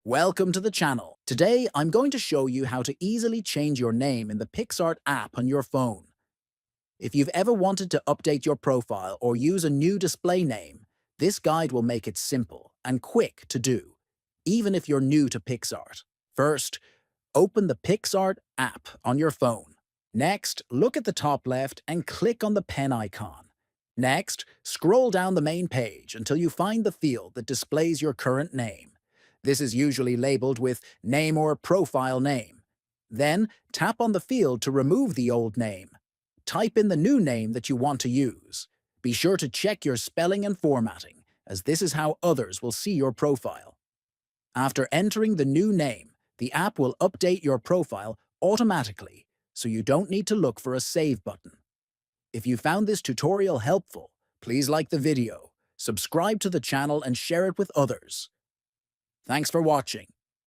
Welcome to the channel. Today, I'm going to show you how to easily change your name in the Picsart app on your phone. If you've ever wanted to update your profile or use a new display name, this guide will make it simple and quick to do, even if you're new to Picsart. First, open the Picsart app on your phone. Next, look at the top left and click on the pen icon. Next, scroll down the main page until you find the field that displays your current name. This is usually labeled with Name or Profile Name. Then, tap on the field to remove the old name. Type in the new name that you want to use. Be sure to check your spelling and formatting, as this is how others will see your profile. After entering the new name, the app will update your profile automatically, so you don't need to look for a save button. If you found this tutorial helpful, please like the video, subscribe to the channel and share it with others. Thanks for watching.